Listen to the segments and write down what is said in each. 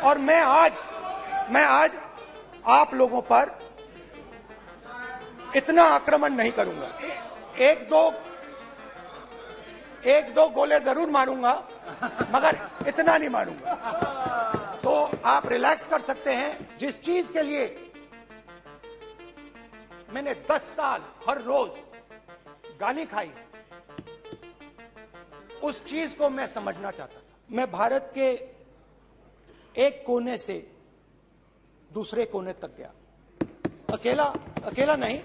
और मैं आज आप लोगों पर इतना आक्रमण नहीं करूंगा। एक दो गोले जरूर मारूंगा, मगर इतना नहीं मारूंगा। तो आप रिलैक्स कर सकते हैं। जिस चीज के लिए मैंने 10 साल हर रोज गाली खाई, उस चीज को मैं समझना चाहता था। मैं भारत के एक कोने से दूसरे कोने तक गया, अकेला नहीं,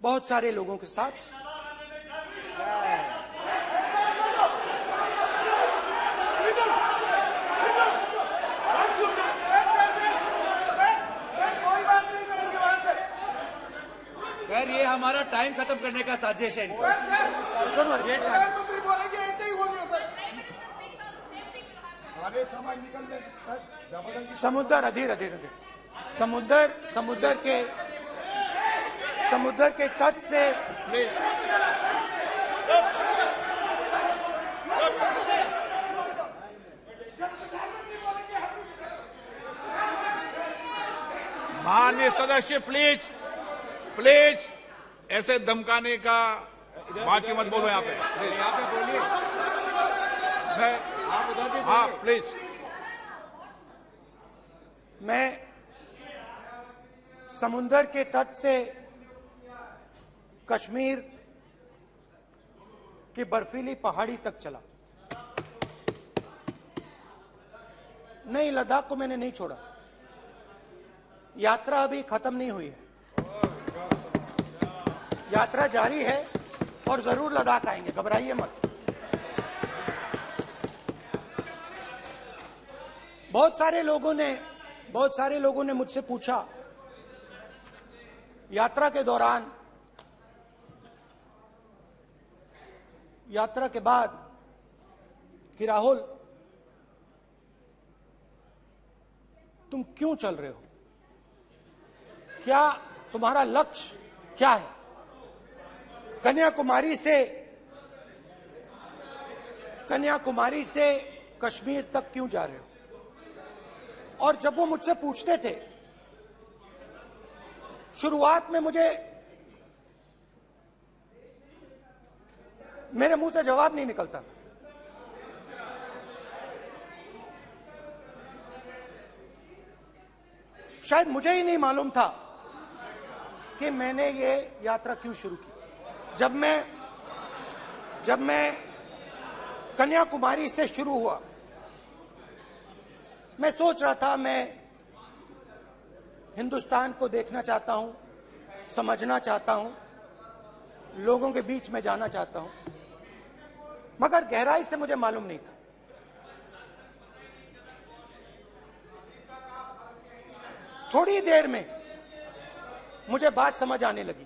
बहुत सारे लोगों के साथ। सर, ये हमारा टाइम खत्म करने का साजिश है। समुद्र अधीर समुद्र के तट से माननीय सदस्य प्लीज ऐसे धमकाने का बात की मत बोलो यहाँ पे। बोलिए। हाँ प्लीज। मैं समुद्र के तट से कश्मीर की बर्फीली पहाड़ी तक चला। नहीं, लद्दाख को मैंने नहीं छोड़ा। यात्रा अभी खत्म नहीं हुई है, यात्रा जारी है और जरूर लद्दाख आएंगे, घबराइए मत। बहुत सारे लोगों ने मुझसे पूछा यात्रा के दौरान, यात्रा के बाद, कि राहुल तुम क्यों चल रहे हो, क्या तुम्हारा लक्ष्य क्या है, कन्याकुमारी से कश्मीर तक क्यों जा रहे हो। और जब वो मुझसे पूछते थे, शुरुआत में मेरे मुंह से जवाब नहीं निकलता। शायद मुझे ही नहीं मालूम था कि मैंने ये यात्रा क्यों शुरू की। जब मैं कन्याकुमारी से शुरू हुआ, मैं सोच रहा था मैं हिंदुस्तान को देखना चाहता हूं, समझना चाहता हूं, लोगों के बीच में जाना चाहता हूं, मगर गहराई से मुझे मालूम नहीं था। थोड़ी देर में मुझे बात समझ आने लगी।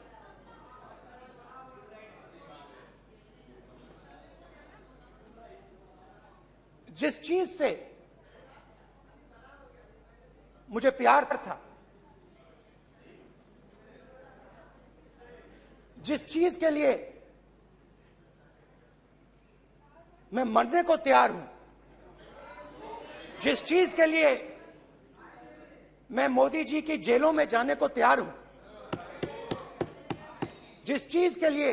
जिस चीज से मुझे प्यार था, जिस चीज के लिए मैं मरने को तैयार हूं, जिस चीज के लिए मैं मोदी जी की जेलों में जाने को तैयार हूं, जिस चीज के लिए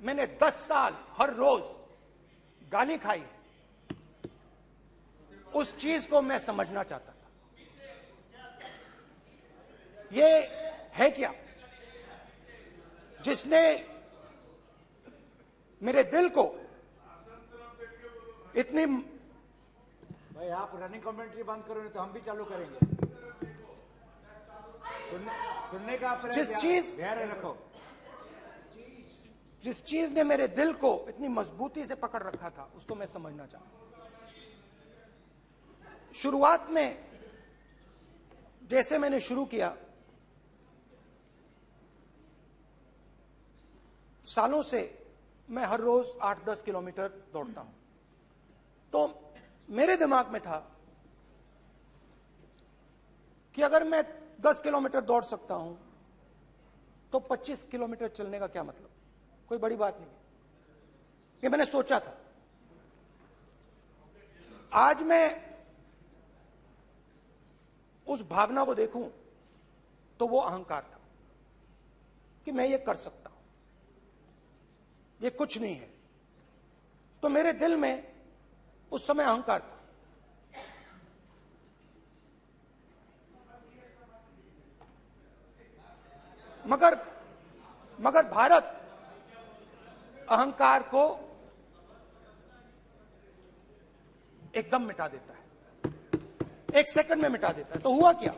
मैंने 10 साल हर रोज गाली खाई, उस चीज को मैं समझना चाहता था। ये है क्या जिसने मेरे दिल को इतनी। भाई आप रनिंग कमेंट्री बंद करो, नहीं तो हम भी चालू करेंगे। सुनने का धैर्य रखो। जिस चीज ने मेरे दिल को इतनी मजबूती से पकड़ रखा था, उसको मैं समझना चाहता। शुरुआत में जैसे मैंने शुरू किया, सालों से मैं हर रोज 8-10 किलोमीटर दौड़ता हूं। तो मेरे दिमाग में था कि अगर मैं 10 किलोमीटर दौड़ सकता हूं तो 25 किलोमीटर चलने का क्या मतलब, कोई बड़ी बात नहीं। ये मैंने सोचा था। आज मैं उस भावना को देखूं तो वो अहंकार था कि मैं ये कर सकता हूं, ये कुछ नहीं है। तो मेरे दिल में उस समय अहंकार था। मगर भारत अहंकार को एकदम मिटा देता है, एक सेकंड में मिटा देता है। तो हुआ क्या,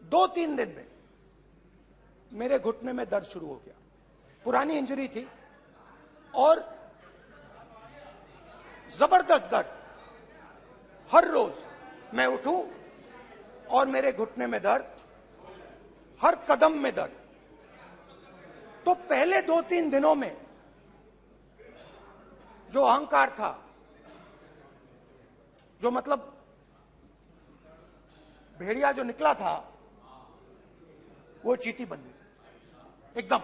2-3 दिन में मेरे घुटने में दर्द शुरू हो गया। पुरानी इंजरी थी और जबरदस्त दर्द। हर रोज मैं उठूं और मेरे घुटने में दर्द, हर कदम में दर्द। तो पहले 2-3 दिनों में जो अहंकार था, जो मतलब भेड़िया जो निकला था, वो चींटी बन गई एकदम।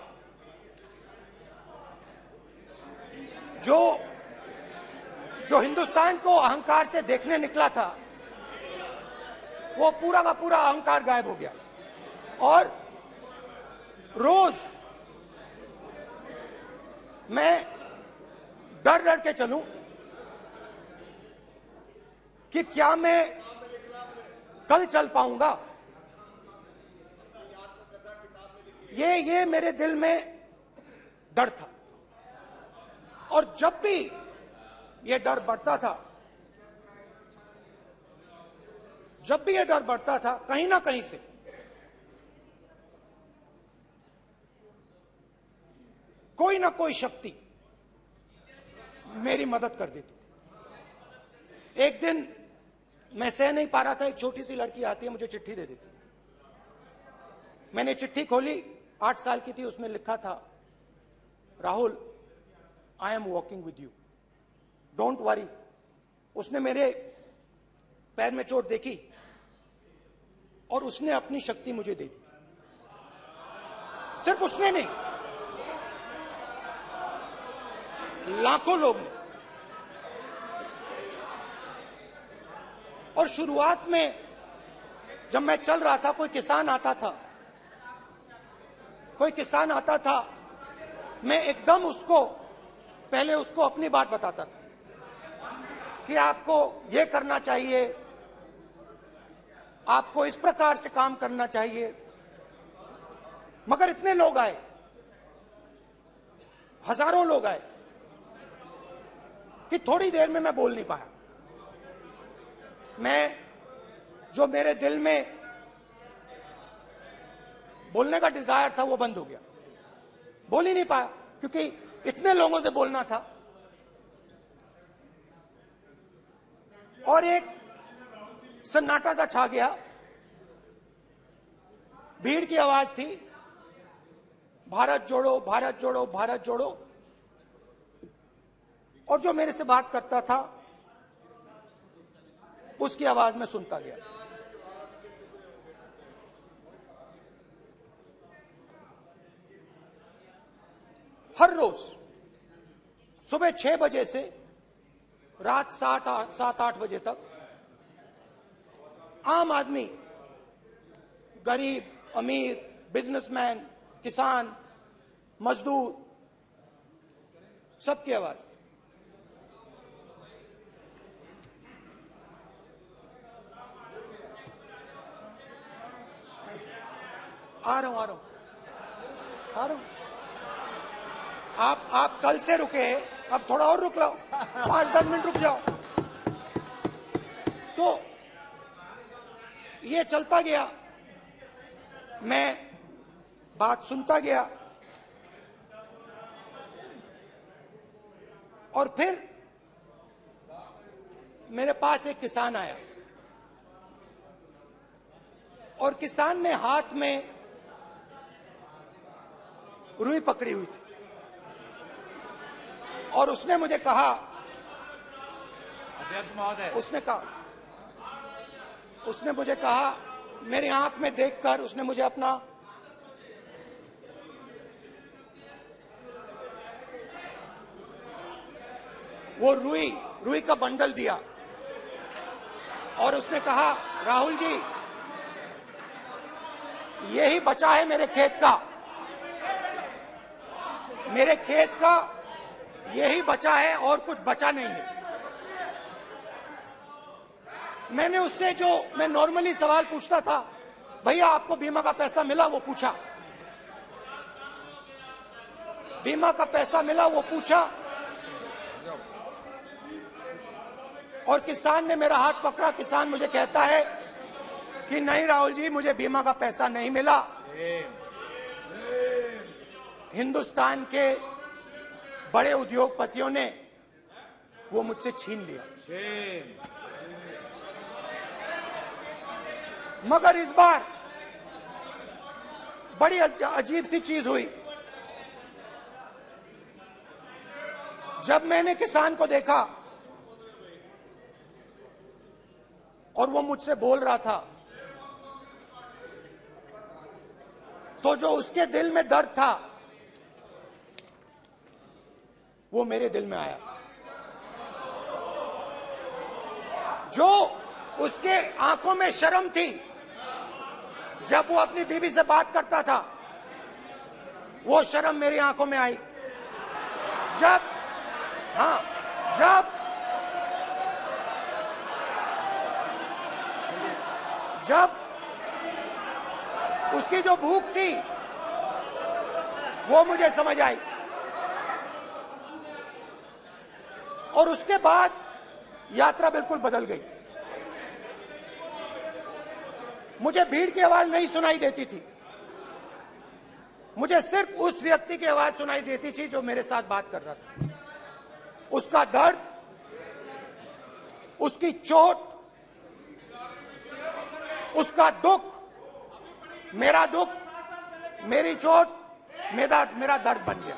जो हिंदुस्तान को अहंकार से देखने निकला था, वो पूरा का पूरा अहंकार गायब हो गया। और रोज मैं डर डर के चलूं कि क्या मैं कल चल पाऊंगा। ये मेरे दिल में डर था। और जब भी ये डर बढ़ता था, कहीं ना कहीं से कोई ना कोई शक्ति मेरी मदद कर देती थी। एक दिन मैं सह नहीं पा रहा था, एक छोटी सी लड़की आती है, मुझे चिट्ठी दे देती। मैंने चिट्ठी खोली, 8 साल की थी, उसमें लिखा था, Rahul, I am walking with you, don't worry. उसने मेरे पैर में चोट देखी और उसने अपनी शक्ति मुझे दे दी। सिर्फ उसने नहीं, लाखों लोग ने। और शुरुआत में जब मैं चल रहा था, कोई किसान आता था, मैं एकदम पहले उसको अपनी बात बताता था कि आपको ये करना चाहिए, आपको इस प्रकार से काम करना चाहिए। मगर इतने लोग आए, हजारों लोग आए, कि थोड़ी देर में मैं बोल नहीं पाया। जो मेरे दिल में बोलने का डिजायर था, वो बंद हो गया। बोल ही नहीं पाया, क्योंकि इतने लोगों से बोलना था। और एक सन्नाटा सा छा गया। भीड़ की आवाज थी, भारत जोड़ो, भारत जोड़ो, भारत जोड़ो। और जो मेरे से बात करता था, उसकी आवाज में सुनता गया। हर रोज सुबह 6 बजे से रात 7-8 बजे तक आम आदमी, गरीब, अमीर, बिजनेसमैन, किसान, मजदूर, सबकी आवाज। आ रहा हूं। आप कल से रुके, अब थोड़ा और रुक लो, 5-10 मिनट रुक जाओ। तो ये चलता गया, मैं बात सुनता गया। और फिर मेरे पास एक किसान आया, और किसान ने हाथ में रुई पकड़ी हुई थी, और उसने मुझे कहा, अध्यक्ष महोदय, उसने मुझे कहा, मेरी आंख में देखकर उसने मुझे अपना वो रुई का बंडल दिया और उसने कहा, राहुल जी यही बचा है मेरे खेत का यही बचा है और कुछ बचा नहीं है। मैंने उससे जो मैं नॉर्मली सवाल पूछता था, भैया आपको बीमा का पैसा मिला, वो पूछा, बीमा का पैसा मिला, वो पूछा, और किसान ने मेरा हाथ पकड़ा। किसान मुझे कहता है कि नहीं राहुल जी, मुझे बीमा का पैसा नहीं मिला, हिंदुस्तान के बड़े उद्योगपतियों ने वो मुझसे छीन लिया। मगर इस बार बड़ी अजीब सी चीज हुई। जब मैंने किसान को देखा और वो मुझसे बोल रहा था, तो जो उसके दिल में दर्द था वो मेरे दिल में आया। जो उसके आंखों में शर्म थी जब वो अपनी बीवी से बात करता था, वो शर्म मेरी आंखों में आई। जब उसकी जो भूख थी वो मुझे समझ आई। और उसके बाद यात्रा बिल्कुल बदल गई। मुझे भीड़ की आवाज नहीं सुनाई देती थी, मुझे सिर्फ उस व्यक्ति की आवाज सुनाई देती थी जो मेरे साथ बात कर रहा था। उसका दर्द, उसकी चोट, उसका दुख, मेरा दुख, मेरी चोट, मेरा दर्द बन गया।